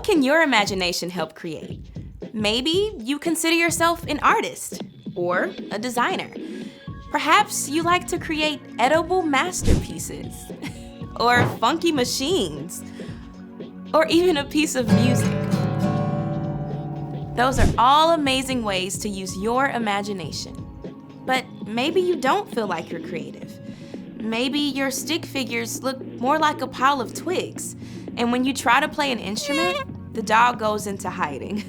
can your imagination help create? Maybe you consider yourself an artist or a designer. Perhaps you like to create edible masterpieces or funky machines or even a piece of music. Those are all amazing ways to use your imagination. But maybe you don't feel like you're creative. Maybe your stick figures look more like a pile of twigs, and when you try to play an instrument, the dog goes into hiding.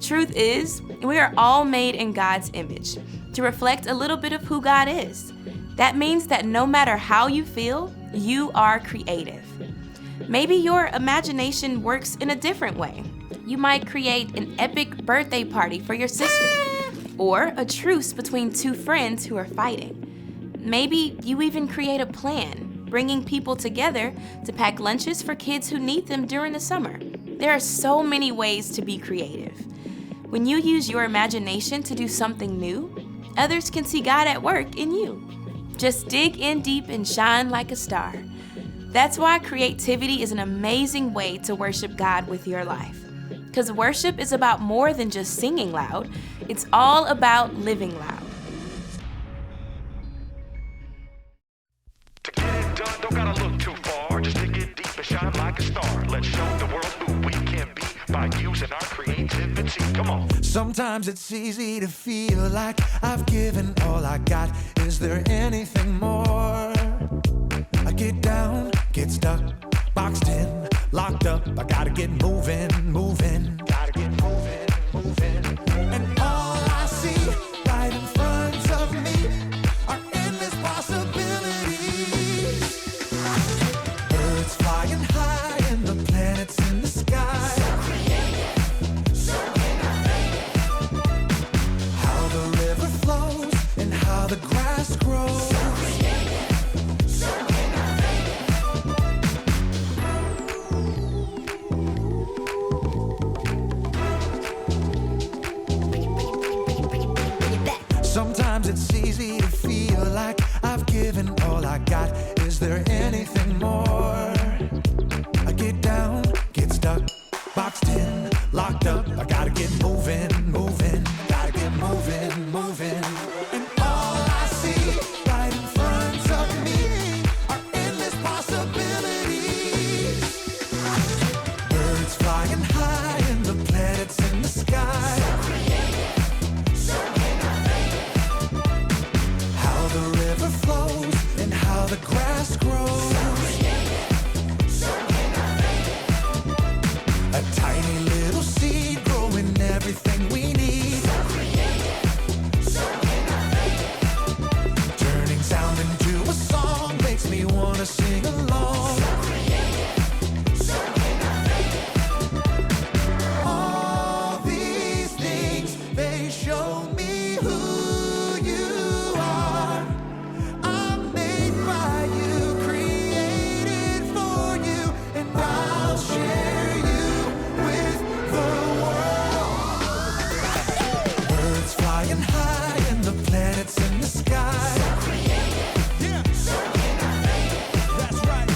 Truth is, we are all made in God's image to reflect a little bit of who God is. That means that no matter how you feel, you are creative. Maybe your imagination works in a different way. You might create an epic birthday party for your sister, or a truce between two friends who are fighting. Maybe you even create a plan, bringing people together to pack lunches for kids who need them during the summer. There are so many ways to be creative. When you use your imagination to do something new, others can see God at work in you. Just dig in deep and shine like a star. That's why creativity is an amazing way to worship God with your life. Because worship is about more than just singing loud. It's all about living loud. To get it done, don't gotta look too far. Just dig it deep and shine like a star. Let's show the world who we can be by using our creativity. Come on. Sometimes it's easy to feel like I've given all I got. Is there anything more? I get down, get stuck, boxed in, locked up. I gotta get moving. Gotta get moving. And all I see right in front of me are endless possibilities. Birds flying high and the planets in the sky. So creative, so innovative. How the river flows and how the grass grows. So creative, so Sometimes it's easy to feel like I've given all I got. Is there anything more? I get down, get stuck, boxed in, locked up. I gotta get moving. Gotta get moving. And all I see right in front of me are endless possibilities. Birds flying high and the planets in the sky. And how the grass grows. So a tiny little seed growing everything we need. So turning sound into a song makes me wanna sing along. All these things, they show me who you are. Share you with the world. Birds flying high and the planets in the sky. So creative, so innovative. That's right.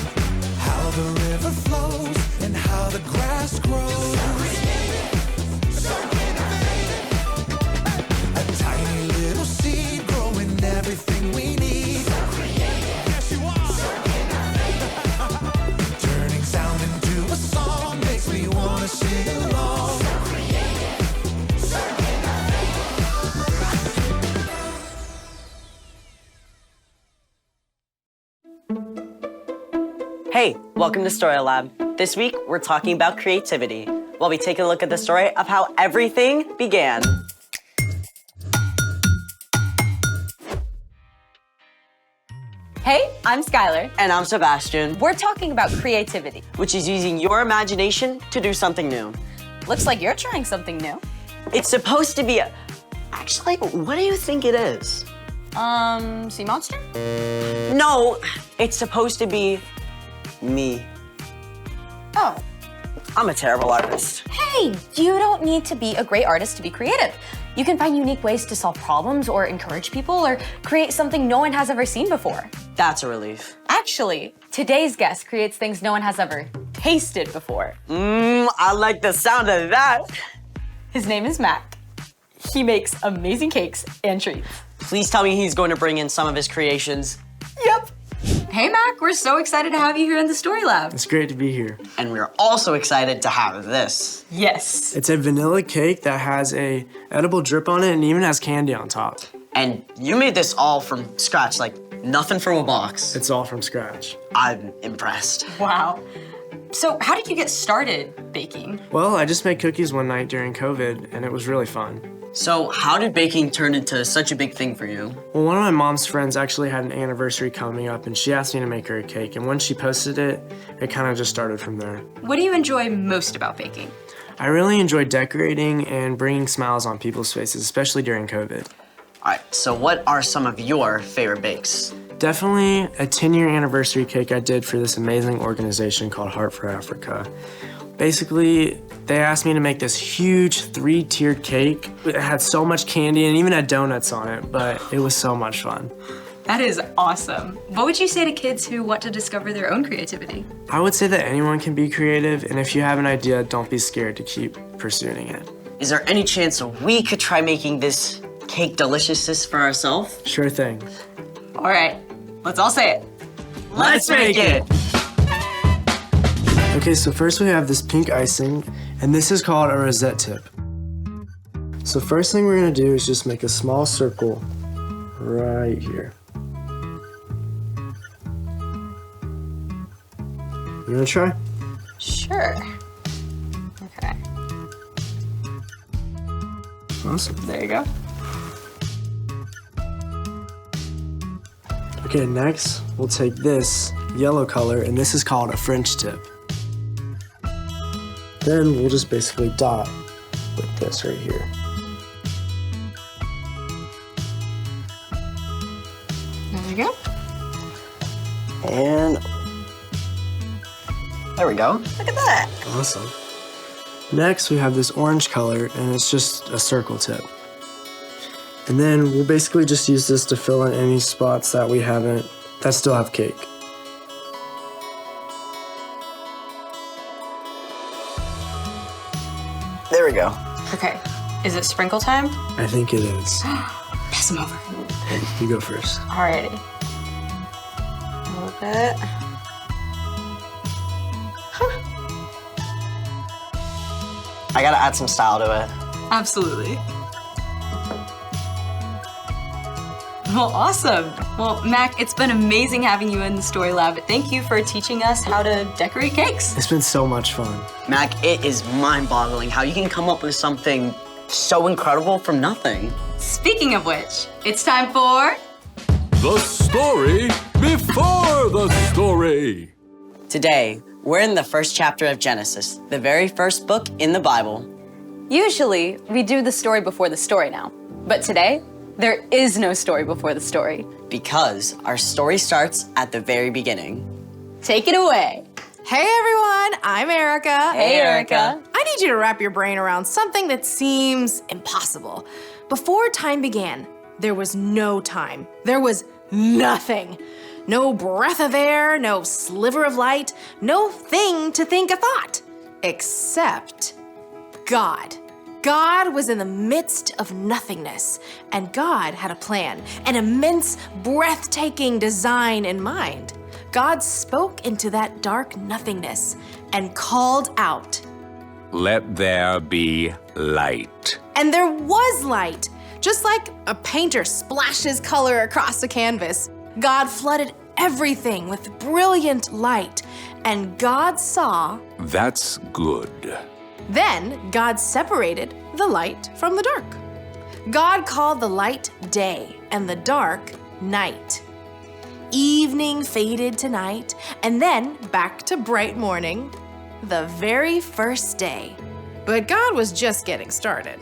How the river flows and how the grass grows. So creative, so innovative. A tiny little seed growing everything we need. So creative, yes you are. So innovative. Turning sound into a song makes me wanna sing along. So creative, so innovative. Hey, welcome to Story Lab. This week, we're talking about creativity. We'll be taking a look at the story of how everything began. Hey, I'm Skylar. And I'm Sebastian, We're talking about creativity. which is using your imagination to do something new. Looks like you're trying something new. It's supposed to be a... Actually, what do you think it is? Sea monster? No, it's supposed to be me. Oh. I'm a terrible artist. Hey, you don't need to be a great artist to be creative. You can find unique ways to solve problems or encourage people or create something no one has ever seen before. That's a relief. Actually, today's guest creates things no one has ever tasted before. I like the sound of that. His name is Mac. He makes amazing cakes and treats. Please tell me he's going to bring in some of his creations. Yep. Hey, Mac, we're so excited to have you here in the Story Lab. It's great to be here. And we're also excited to have this. Yes. It's a vanilla cake that has a edible drip on it and even has candy on top. And you made this all from scratch, like nothing from a box. It's all from scratch. I'm impressed. Wow. So how did you get started baking? Well, I just made cookies one night during COVID and it was really fun. So how did baking turn into such a big thing for you? Well, one of my mom's friends actually had an anniversary coming up and she asked me to make her a cake. And when she posted it, it kind of just started from there. What do you enjoy most about baking? I really enjoy decorating and bringing smiles on people's faces, especially during COVID. All right, so what are some of your favorite bakes? Definitely a 10-year anniversary cake I did for this amazing organization called Heart for Africa. Basically, they asked me to make this huge 3-tiered cake. It had so much candy and even had donuts on it, but it was so much fun. That is awesome. What would you say to kids who want to discover their own creativity? I would say that anyone can be creative, and if you have an idea, don't be scared to keep pursuing it. Is there any chance we could try making this cake deliciousness for ourselves? Sure thing. All right, let's all say it. Let's make it! Okay, so first we have this pink icing, and this is called a rosette tip. So first thing we're gonna do is just make a small circle right here. You wanna try? Sure. Okay, Awesome. there you go. Okay, next we'll take this yellow color, and this is called a French tip. Then we'll just basically dot with this right here. There you go. And there we go. Look at that. Awesome. Next, we have this orange color, and it's just a circle tip. And then we'll basically just use this to fill in any spots that that still have cake. There we go. Okay, is it sprinkle time? I think it is. Pass them over. You go first. Alrighty. A little bit. I gotta add some style to it. Absolutely. Well, awesome. Well, Mac, it's been amazing having you in the Story Lab. Thank you for teaching us how to decorate cakes. It's been so much fun. Mac, it is mind-boggling how you can come up with something so incredible from nothing. Speaking of which, it's time for... The story before the story. Today, we're in the first chapter of Genesis, the very first book in the Bible. Usually, we do the story before the story now. But today, there is no story before the story. Because our story starts at the very beginning. Take it away. Hey everyone, I'm Erica. Hey, Erica. I need you to wrap your brain around something that seems impossible. Before time began, there was no time. There was nothing. No breath of air, no sliver of light, no thing to think a thought. Except God. God was in the midst of nothingness, and God had a plan, an immense, breathtaking design in mind. God spoke into that dark nothingness and called out. Let there be light. And there was light. Just like a painter splashes color across a canvas, God flooded everything with brilliant light, and God saw. That's good. Then God separated the light from the dark. God called the light day and the dark night. Evening faded to night, and then back to bright morning, the very first day. But God was just getting started.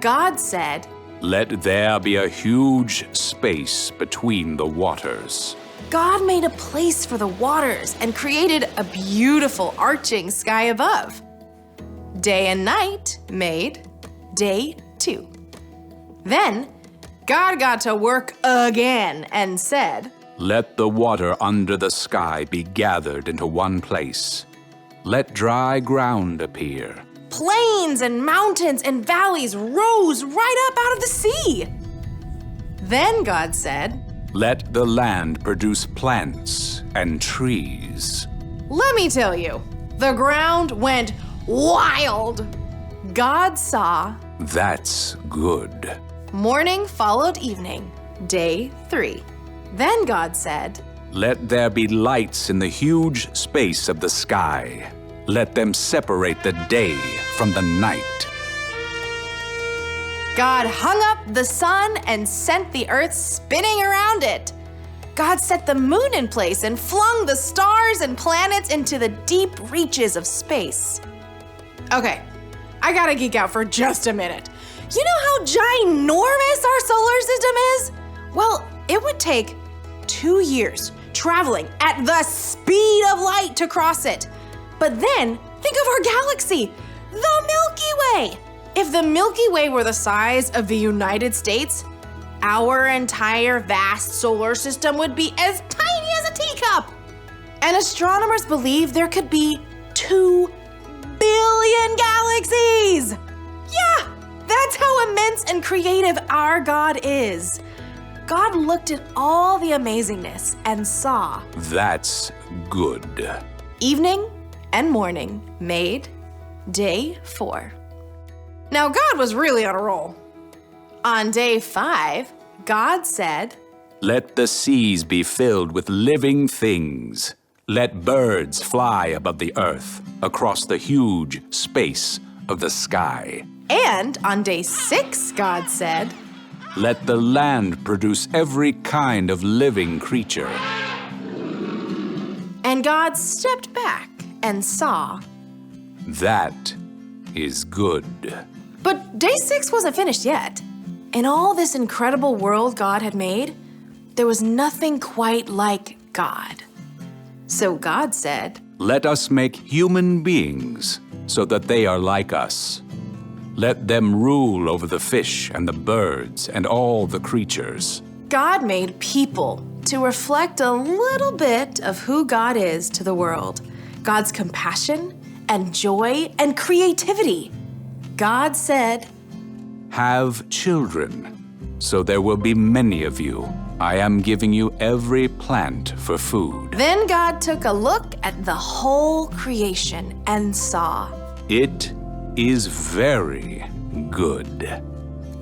God said, Let there be a huge space between the waters. God made a place for the waters and created a beautiful arching sky above. Day and night made day 2. Then God got to work again and said, Let the water under the sky be gathered into one place, Let dry ground appear. Plains and mountains and valleys rose right up out of the sea. Then God said, Let the land produce plants and trees. let me tell you, the ground went wild. God saw That's good. morning followed evening, day 3. Then God said, Let there be lights in the huge space of the sky. Let them separate the day from the night. God hung up the sun and sent the earth spinning around it. God set the moon in place and flung the stars and planets into the deep reaches of space. Okay, I gotta geek out for just a minute. You know how ginormous our solar system is? Well, it would take 2 years traveling at the speed of light to cross it. But then, think of our galaxy, the Milky Way. If the Milky Way were the size of the United States, our entire vast solar system would be as tiny as a teacup. And astronomers believe there could be 2 billion galaxies. Yeah, that's how immense and creative our God is. God looked at all the amazingness and saw That's good. evening and morning made day 4. Now, God was really on a roll. On day 5, God said, Let the seas be filled with living things. Let birds fly above the earth, across the huge space of the sky. and on day 6, God said, Let the land produce every kind of living creature. and God stepped back and saw. That is good. But day 6 wasn't finished yet. In all this incredible world God had made, there was nothing quite like God. So God said, Let us make human beings so that they are like us. Let them rule over the fish and the birds and all the creatures. God made people to reflect a little bit of who God is to the world. God's compassion and joy and creativity. God said, Have children, so there will be many of you. I am giving you every plant for food. Then God took a look at the whole creation and saw. It is very good.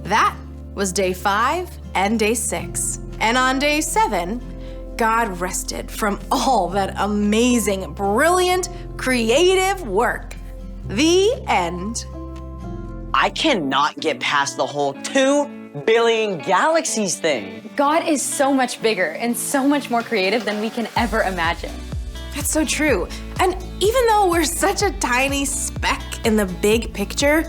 That was day 5 and day 6. And on day 7, God rested from all that amazing, brilliant, creative work. The end. I cannot get past the whole 2 billion galaxies thing. God is so much bigger and so much more creative than we can ever imagine. That's so true. And even though we're such a tiny speck in the big picture,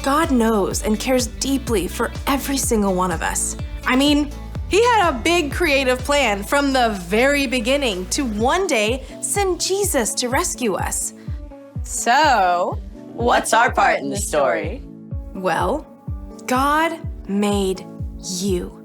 God knows and cares deeply for every single one of us. I mean, He had a big creative plan from the very beginning to one day send Jesus to rescue us. So, What's our part in the story? well, God made you.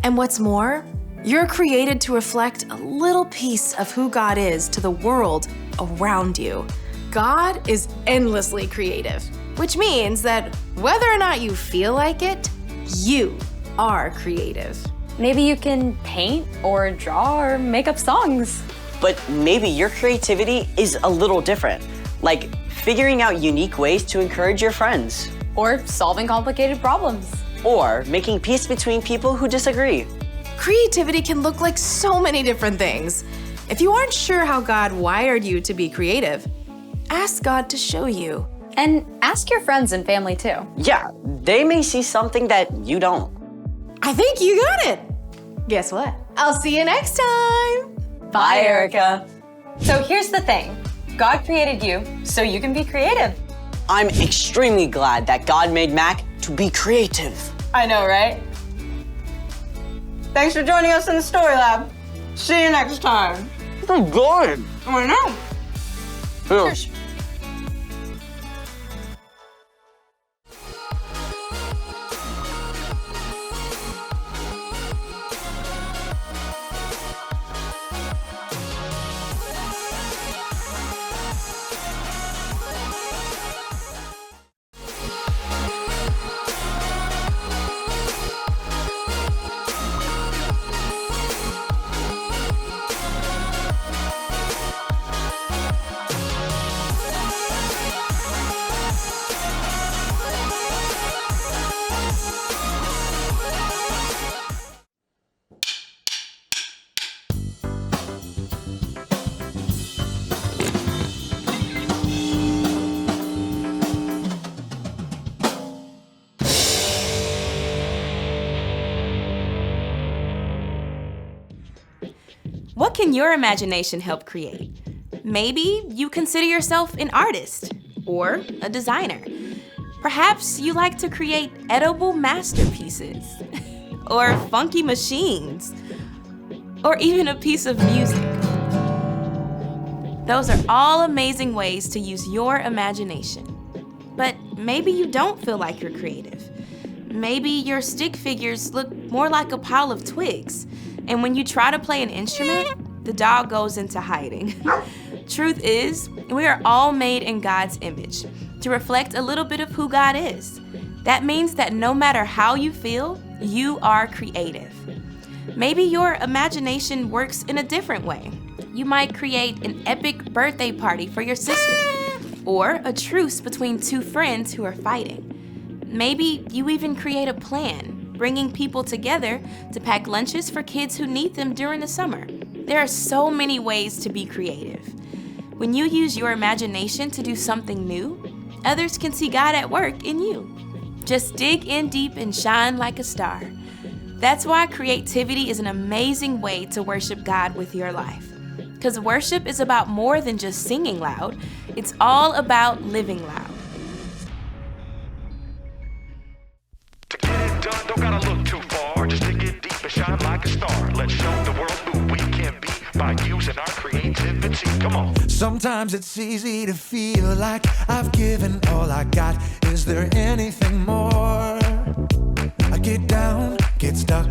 And what's more, you're created to reflect a little piece of who God is to the world around you. God is endlessly creative, which means that whether or not you feel like it, you are creative. Maybe you can paint or draw or make up songs. But maybe your creativity is a little different, like figuring out unique ways to encourage your friends, Or solving complicated problems. or making peace between people who disagree. Creativity can look like so many different things. If you aren't sure how God wired you to be creative, ask God to show you. And ask your friends and family too. Yeah, they may see something that you don't. I think you got it. Guess what? I'll see you next time. Bye, Erica. So here's the thing. God created you so you can be creative. I'm extremely glad that God made Mac to be creative. I know, right? Thanks for joining us in the Story Lab. See you next time. Oh, good. I know. Cheers. What can your imagination help create? Maybe you consider yourself an artist or a designer. Perhaps you like to create edible masterpieces or funky machines or even a piece of music. Those are all amazing ways to use your imagination. But maybe you don't feel like you're creative. Maybe your stick figures look more like a pile of twigs, and when you try to play an instrument, the dog goes into hiding. Truth is, we are all made in God's image to reflect a little bit of who God is. That means that no matter how you feel, you are creative. Maybe your imagination works in a different way. You might create an epic birthday party for your sister, or a truce between two friends who are fighting. Maybe you even create a plan, bringing people together to pack lunches for kids who need them during the summer. There are so many ways to be creative. When you use your imagination to do something new, others can see God at work in you. Just dig in deep and shine like a star. That's why creativity is an amazing way to worship God with your life. Because worship is about more than just singing loud, it's all about living loud. To get it done, don't gotta look too far. Just dig it deep and shine like a star. Let's show the world who we can be by using our creativity. Come on. Sometimes it's easy to feel like I've given all I got. Is there anything more? I get down, get stuck,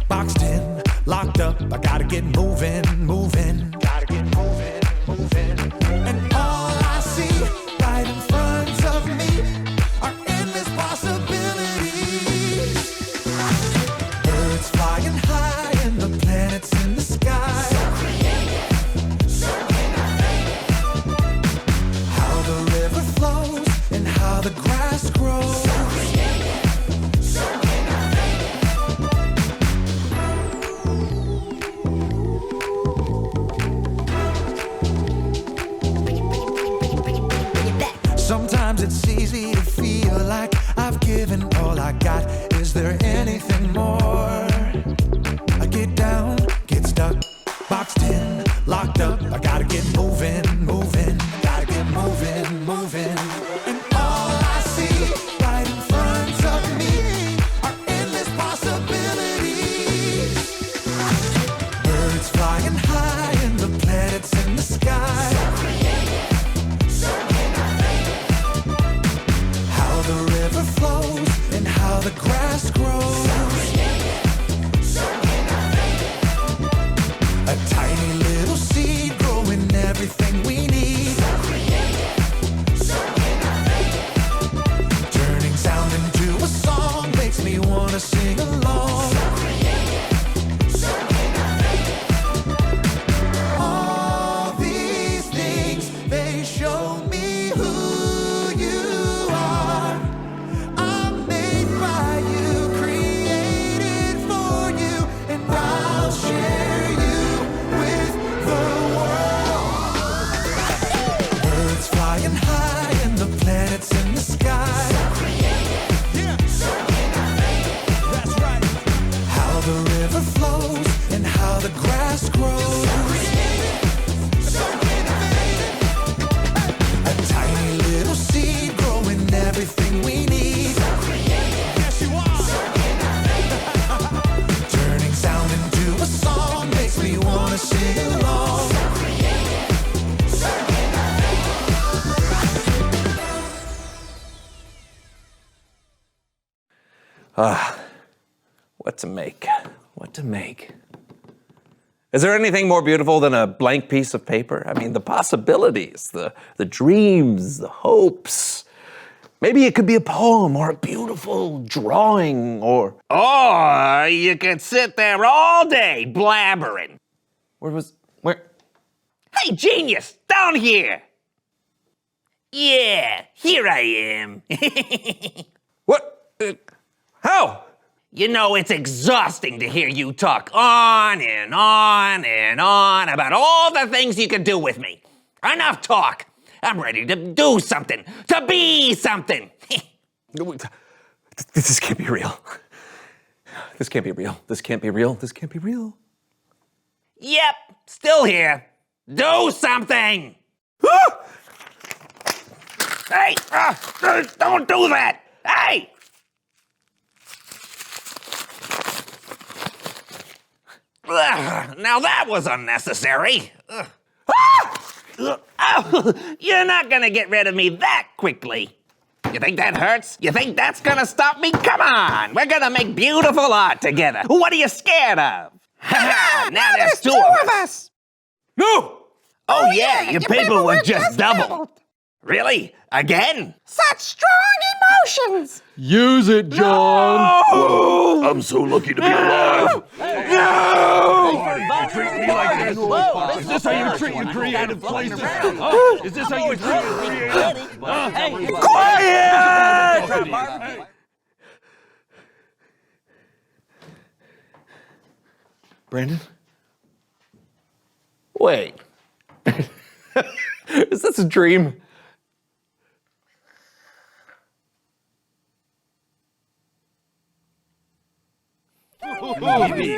boxed in, locked up. I gotta get moving, moving. Gotta get moving, moving. And all I see right in front of me are endless possibilities. Birds flying high and the planets in the sky. So creative, so innovative. How the river flows and how the grass grows. So creative, so sometimes it's easy to feel like I've given all I got. Is there anything more? I get down, get stuck, boxed in, locked up. I gotta get moving, moving. Gotta get moving, moving. And all I see right in front of me are endless possibilities. Birds flying high and the planets in the sky. The river flows and how the grass grows. A tiny little seed growing everything we need. Turning sound into a song makes me wanna sing along. All these things, they show me who you are. I'm made by you, created for you, and I'll share you with the world. Birds flying high and the planets in the sky. Yeah. That's right. How the river flows and how the grass grows. So innovative. A tiny little seed growing everything we need. Yes, you are. Turning sound into a song makes me wanna sing along. What to make? What to make? Is there anything more beautiful than a blank piece of paper? I mean, the possibilities, the dreams, the hopes. Maybe it could be a poem or a beautiful drawing or... Or you could sit there all day blabbering. Where? Hey, genius, down here. Yeah, here I am. What? How? You know, it's exhausting to hear you talk on and on and on about all the things you could do with me. Enough talk. I'm ready to do something, to be something. This can't be real. This can't be real. This can't be real. This can't be real. Yep, still here. Do something! Hey, don't do that! Hey! Now that was unnecessary. You're not gonna get rid of me that quickly. You think that hurts? You think that's gonna stop me? Come on, we're gonna make beautiful art together. What are you scared of? Now there's two of us. No! Oh yeah, your paper was just doubled. Really? Again? Such strong emotions! Use it, John. Whoa, I'm so lucky to be alive. No! Treat me like this. Is this how you treat your creative places? Huh? Is this how you treat your creative? Quiet! Brandon? Wait. Is this a dream? Mommy!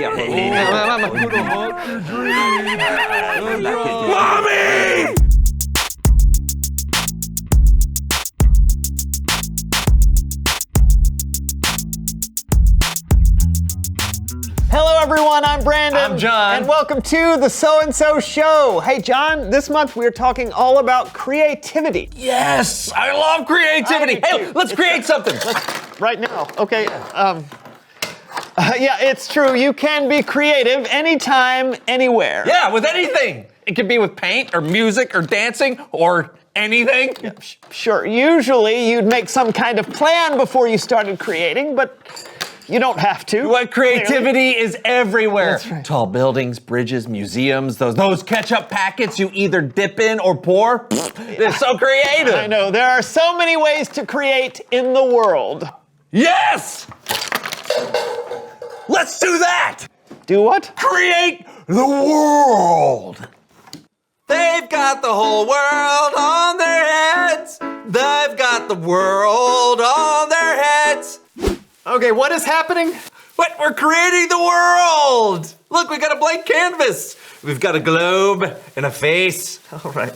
Hello everyone, I'm Brandon. I'm John. And welcome to the So and So Show. Hey John, this month we're talking all about creativity. Yes, I love creativity. Hey, let's create something. Right now, okay. Yeah, it's true. You can be creative anytime, anywhere. Yeah, with anything. It could be with paint or music or dancing or anything. Yeah, sure. Usually you'd make some kind of plan before you started creating, but you don't have to. What creativity is everywhere. That's right. Tall buildings, bridges, museums, those ketchup packets you either dip in or pour. They're so creative. I know. There are so many ways to create in the world. Yes! Let's do that! Do what? Create the world! They've got the whole world on their heads. They've got the world on their heads. Okay, what is happening? But we're creating the world! Look, we got a blank canvas. We've got a globe and a face. All right.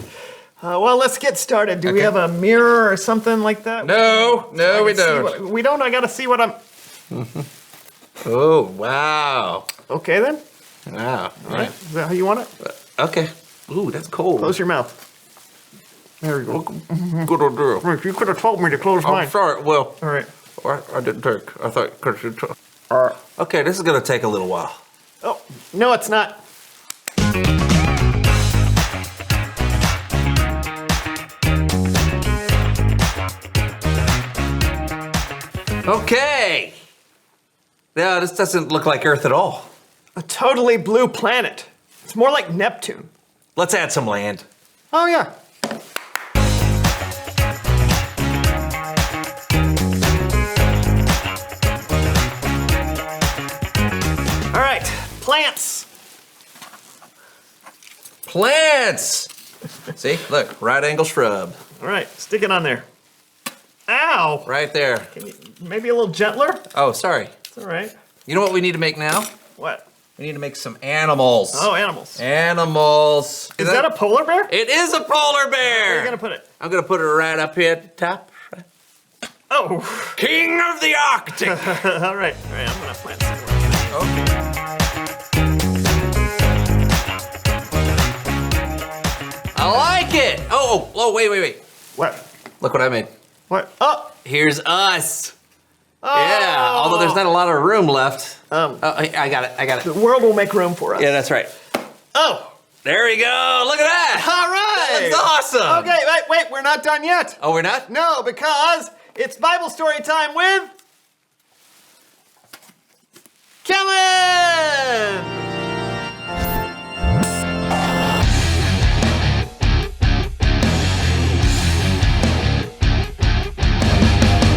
Well, let's get started. Do we have a mirror or something like that? No, we don't. We don't? I gotta see what I'm... Oh, wow. Okay then. Wow. All right. Is that how you want it? Okay. Ooh, that's cold. Close your mouth. There we go. Good idea. You could have told me to close mine. I'm sorry. Well, All right. I didn't take. I thought because you took. Okay, this is gonna take a little while. Oh, no, it's not. Okay. No, this doesn't look like Earth at all. A totally blue planet. It's more like Neptune. Let's add some land. Oh, yeah. All right, plants. Plants! See, look, right angle shrub. All right, stick it on there. Ow! Right there. Can you, maybe a little gentler? Oh, sorry. It's all right. You know what we need to make now? What? We need to make some animals. Oh, animals. Animals. Is that a polar bear? It is a polar bear. Where are you gonna put it? I'm gonna put it right up here at the top. Oh. King of the Arctic. All right, I'm gonna plant some more. Okay. I like it. Oh, wait. What? Look what I made. What? Oh. Here's us. Oh. Yeah, although there's not a lot of room left. Oh, I got it. The world will make room for us. Yeah, that's right. Oh. There we go. Look at that. All right. That's awesome. Okay, wait, we're not done yet. Oh, we're not? No, because it's Bible story time with Kellen.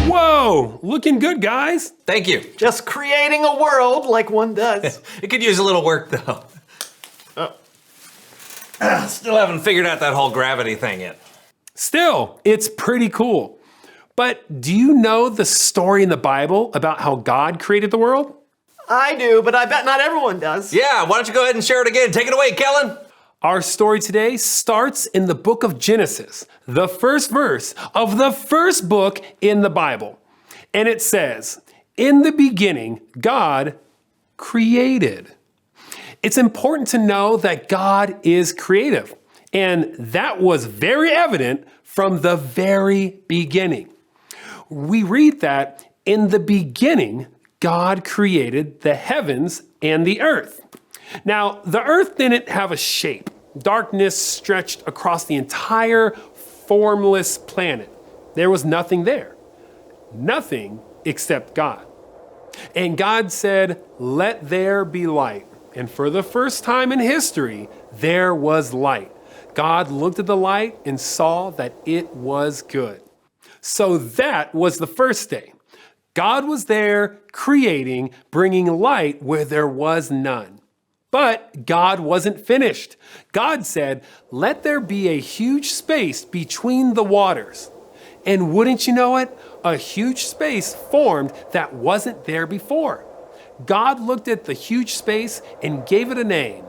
Whoa, looking good, guys. Thank you. Just creating a world like one does. It could use a little work, though. Still haven't figured out that whole gravity thing yet. Still, it's pretty cool. But do you know the story in the Bible about how God created the world? I do, but I bet not everyone does. Yeah, why don't you go ahead and share it again? Take it away, Kellen. Our story today starts in the book of Genesis, the first verse of the first book in the Bible. And it says, "In the beginning, God created." It's important to know that God is creative, and that was very evident from the very beginning. We read that in the beginning, God created the heavens and the earth. Now, the earth didn't have a shape. Darkness stretched across the entire formless planet. There was nothing there. Nothing except God. And God said, "Let there be light." And for the first time in history, there was light. God looked at the light and saw that it was good. So that was the first day. God was there creating, bringing light where there was none. But God wasn't finished. God said, "Let there be a huge space between the waters." And wouldn't you know it, a huge space formed that wasn't there before. God looked at the huge space and gave it a name,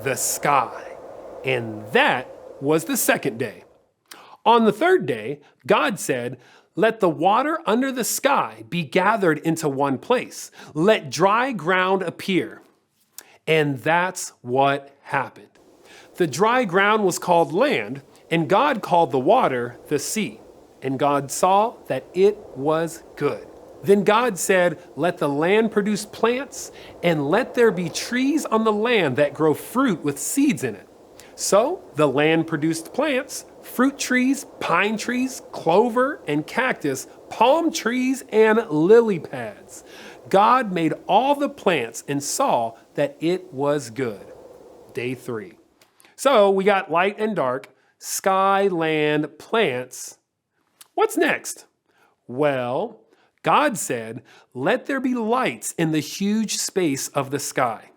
the sky. And that was the second day. On the third day, God said, "Let the water under the sky be gathered into one place. Let dry ground appear." And that's what happened. The dry ground was called land, and God called the water the sea. And God saw that it was good. Then God said, "Let the land produce plants, and let there be trees on the land that grow fruit with seeds in it." So the land produced plants, fruit trees, pine trees, clover and cactus, palm trees, and lily pads. God made all the plants and saw that it was good. Day 3. So we got light and dark, sky, land, plants. What's next? Well, God said, "Let there be lights in the huge space of the sky."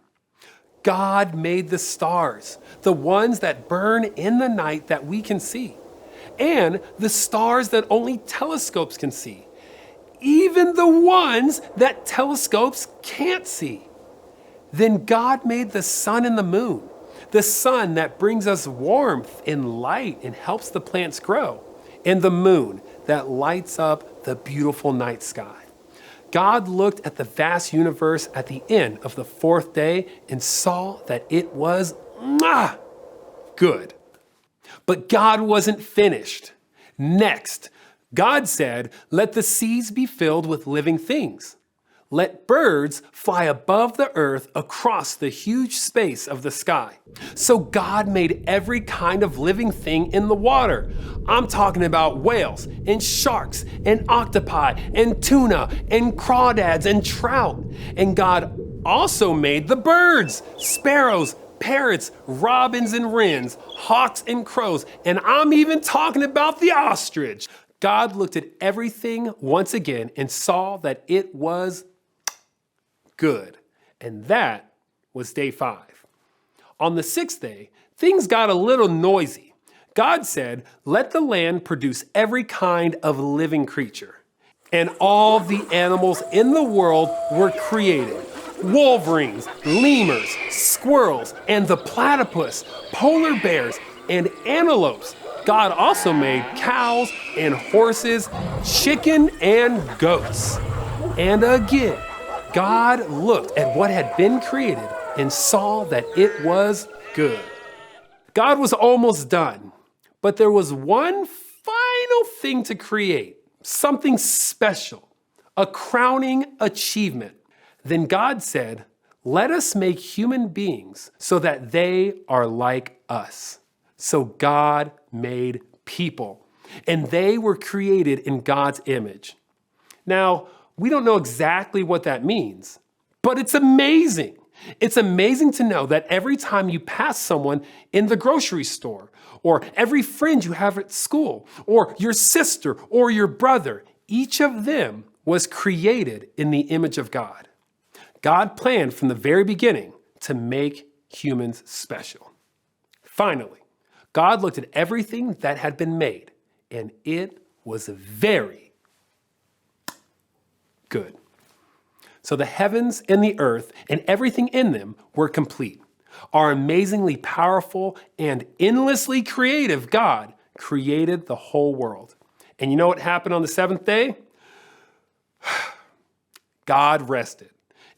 God made the stars, the ones that burn in the night that we can see, and the stars that only telescopes can see, even the ones that telescopes can't see. Then God made the sun and the moon, the sun that brings us warmth and light and helps the plants grow, and the moon that lights up the beautiful night sky. God looked at the vast universe at the end of the fourth day and saw that it was good. But God wasn't finished. Next, God said, "Let the seas be filled with living things. Let birds fly above the earth across the huge space of the sky." So God made every kind of living thing in the water. I'm talking about whales and sharks and octopi and tuna and crawdads and trout. And God also made the birds, sparrows, parrots, robins and wrens, hawks and crows, and I'm even talking about the ostrich. God looked at everything once again and saw that it was good. And that was day 5. On the 6th day, things got a little noisy. God said, "Let the land produce every kind of living creature." And all the animals in the world were created. Wolverines, lemurs, squirrels, and the platypus, polar bears, and antelopes. God also made cows and horses, chicken and goats. And again, God looked at what had been created and saw that it was good. God was almost done, but there was one final thing to create, something special, a crowning achievement. Then God said, "Let us make human beings so that they are like us." So God made people, and they were created in God's image. Now, we don't know exactly what that means, but it's amazing. It's amazing to know that every time you pass someone in the grocery store, or every friend you have at school, or your sister or your brother, each of them was created in the image of God. God planned from the very beginning to make humans special. Finally, God looked at everything that had been made, and it was very good. So the heavens and the earth and everything in them were complete. Our amazingly powerful and endlessly creative God created the whole world. And you know what happened on the seventh day? God rested.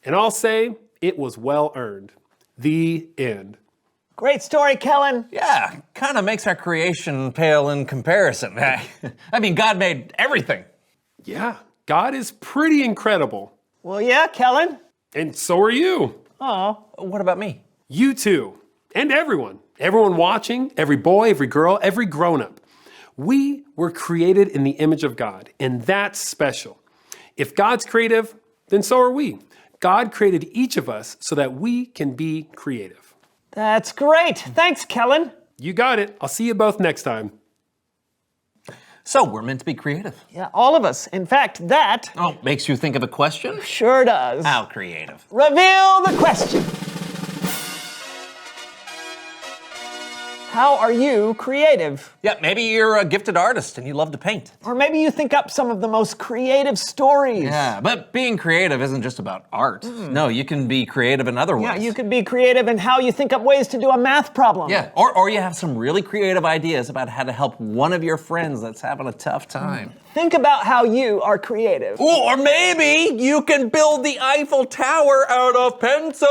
And I'll say it was well earned. The end. Great story, Kellen. Yeah, kind of makes our creation pale in comparison. I mean, God made everything. Yeah, God is pretty incredible. Well, yeah, Kellen. And so are you. Oh, what about me? You too. And everyone. Everyone watching, every boy, every girl, every grown-up. We were created in the image of God, and that's special. If God's creative, then so are we. God created each of us so that we can be creative. That's great. Thanks, Kellen. You got it. I'll see you both next time. So we're meant to be creative. Yeah, all of us. In fact, that... Oh, makes you think of a question? Sure does. How creative? Reveal the question. How are you creative? Yeah, maybe you're a gifted artist and you love to paint. Or maybe you think up some of the most creative stories. Yeah, but being creative isn't just about art. No, you can be creative in other ways. Yeah, you could be creative in how you think up ways to do a math problem. Yeah, or you have some really creative ideas about how to help one of your friends that's having a tough time. Think about how you are creative. Ooh, or maybe you can build the Eiffel Tower out of pencils.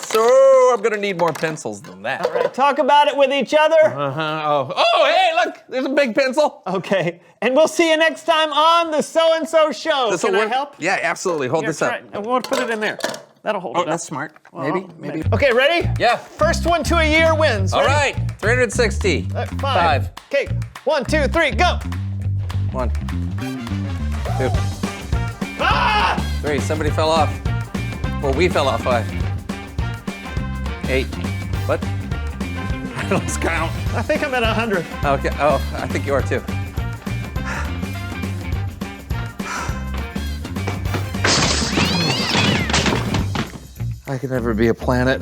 So I'm gonna need more pencils than that. All right, talk about it with each other. Oh, hey, look, there's a big pencil. Okay, and we'll see you next time on the So-and-So Show. This'll Can I work? help? Yeah, absolutely. Hold this up. Right. I want to put it in there. That'll hold it up. That's smart. Maybe. Okay, ready? Yeah. First one to a year wins. All Ready? right, 360. Five. Okay, 1, 2, 3, go. 1, 2, Ah! 3. Somebody fell off. Well, we fell off. 5, 8. What? I lost count. I think I'm at 100. Okay. Oh, I think you are too. I could never be a planet.